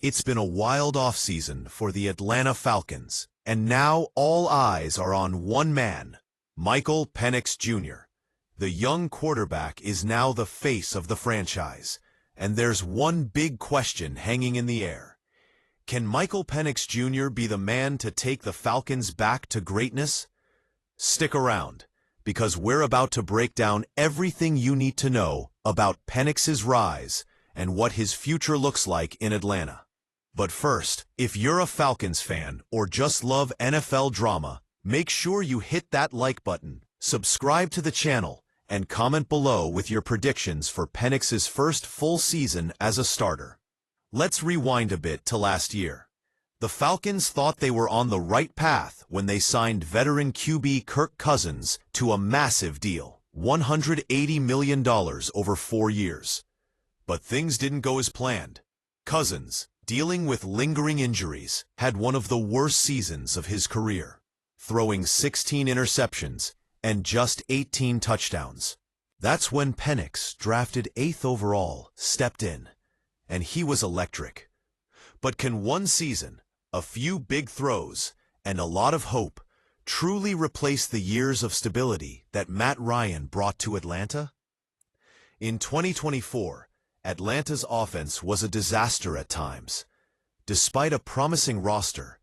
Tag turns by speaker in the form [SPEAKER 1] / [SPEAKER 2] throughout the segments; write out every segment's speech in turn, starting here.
[SPEAKER 1] It's been a wild offseason for the Atlanta Falcons, and now all eyes are on one man, Michael Penix Jr. The young quarterback is now the face of the franchise, and there's one big question hanging in the air. Can Michael Penix Jr. be the man to take the Falcons back to greatness? Stick around, because we're about to break down everything you need to know about Penix's rise and what his future looks like in Atlanta. But first, if you're a Falcons fan or just love NFL drama, make sure you hit that like button, subscribe to the channel, and comment below with your predictions for Penix's first full season as a starter. Let's rewind a bit to last year. The Falcons thought they were on the right path when they signed veteran QB Kirk Cousins to a massive deal, $180 million over 4 years. But things didn't go as planned. Cousins, dealing with lingering injuries, had one of the worst seasons of his career, throwing 16 interceptions and just 18 touchdowns. That's when Penix, drafted 8th overall, stepped in, and he was electric. But can one season, a few big throws, and a lot of hope truly replace the years of stability that Matt Ryan brought to Atlanta? In 2024, Atlanta's offense was a disaster at times. Despite a promising roster,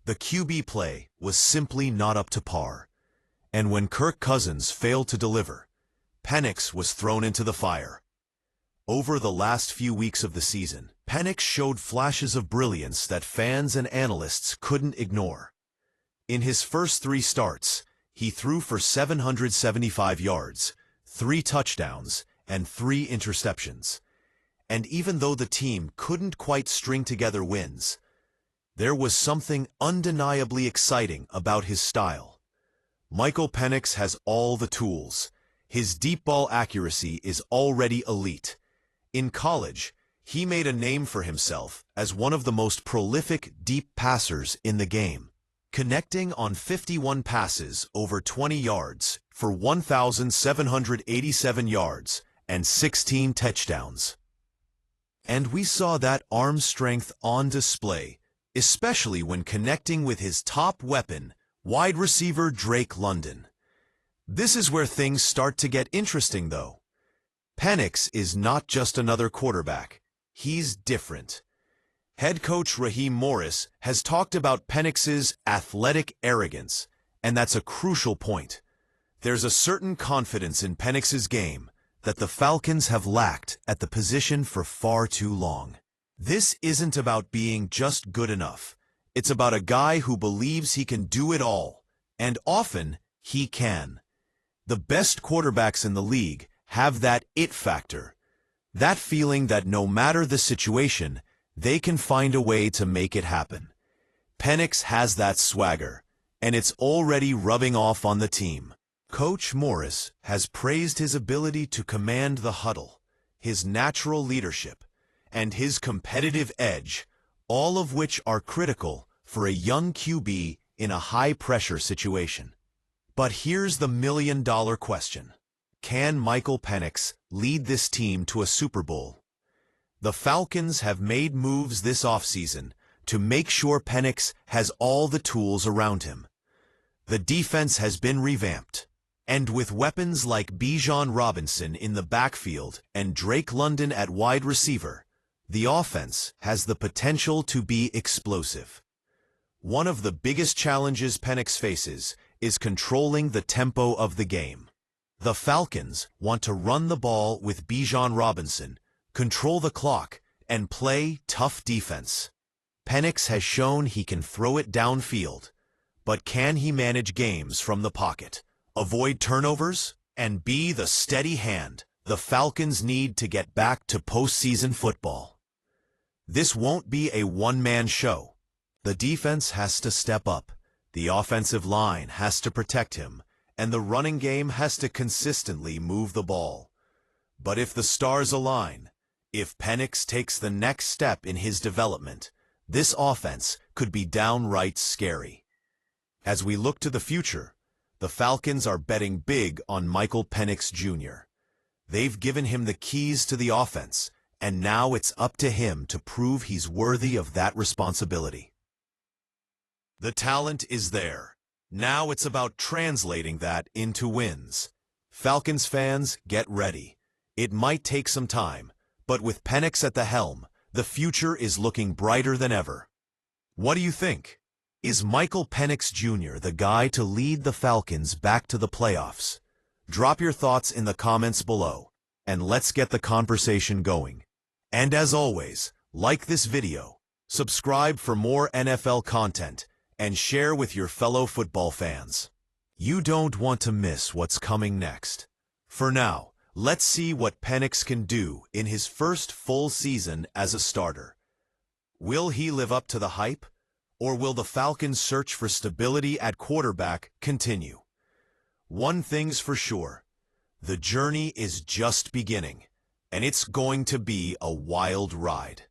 [SPEAKER 1] the QB play was simply not up to par. And when Kirk Cousins failed to deliver, Penix was thrown into the fire. Over the last few weeks of the season, Penix showed flashes of brilliance that fans and analysts couldn't ignore. In his first 3 starts, he threw for 775 yards, 3 touchdowns, and 3 interceptions. And even though the team couldn't quite string together wins, there was something undeniably exciting about his style. Michael Penix has all the tools. His deep ball accuracy is already elite. In college, he made a name for himself as one of the most prolific deep passers in the game, connecting on 51 passes over 20 yards for 1,787 yards and 16 touchdowns. And we saw that arm strength on display, especially when connecting with his top weapon, wide receiver Drake London. This is where things start to get interesting, though. Penix is not just another quarterback. He's different. Head coach Raheem Morris has talked about Penix's athletic arrogance, and that's a crucial point. There's a certain confidence in Penix's game that the Falcons have lacked at the position for far too long. This isn't about being just good enough. It's about a guy who believes he can do it all, and often he can. The best quarterbacks in the league have that it factor, that feeling that no matter the situation, they can find a way to make it happen. Penix has that swagger, and it's already rubbing off on the team. Coach Morris has praised his ability to command the huddle, his natural leadership, and his competitive edge, all of which are critical for a young QB in a high-pressure situation. But here's the million-dollar question. Can Michael Penix lead this team to a Super Bowl? The Falcons have made moves this offseason to make sure Penix has all the tools around him. The defense has been revamped, and with weapons like Bijan Robinson in the backfield and Drake London at wide receiver, the offense has the potential to be explosive. One of the biggest challenges Penix faces is controlling the tempo of the game. The Falcons want to run the ball with Bijan Robinson, control the clock, and play tough defense. Penix has shown he can throw it downfield, but can he manage games from the pocket, avoid turnovers, and be the steady hand the Falcons need to get back to postseason football? This won't be a one-man show. The defense has to step up, the offensive line has to protect him, and the running game has to consistently move the ball. But if the stars align, if Penix takes the next step in his development, this offense could be downright scary. As we look to the future, the Falcons are betting big on Michael Penix Jr. They've given him the keys to the offense, and now it's up to him to prove he's worthy of that responsibility. The talent is there. Now it's about translating that into wins. Falcons fans, get ready. It might take some time, but with Penix at the helm, the future is looking brighter than ever. What do you think? Is Michael Penix Jr. the guy to lead the Falcons back to the playoffs? Drop your thoughts in the comments below, and let's get the conversation going. And as always, like this video, subscribe for more NFL content, and share with your fellow football fans. You don't want to miss what's coming next. For now, let's see what Penix can do in his first full season as a starter. Will he live up to the hype, or will the Falcons' search for stability at quarterback continue? One thing's for sure, the journey is just beginning, and it's going to be a wild ride.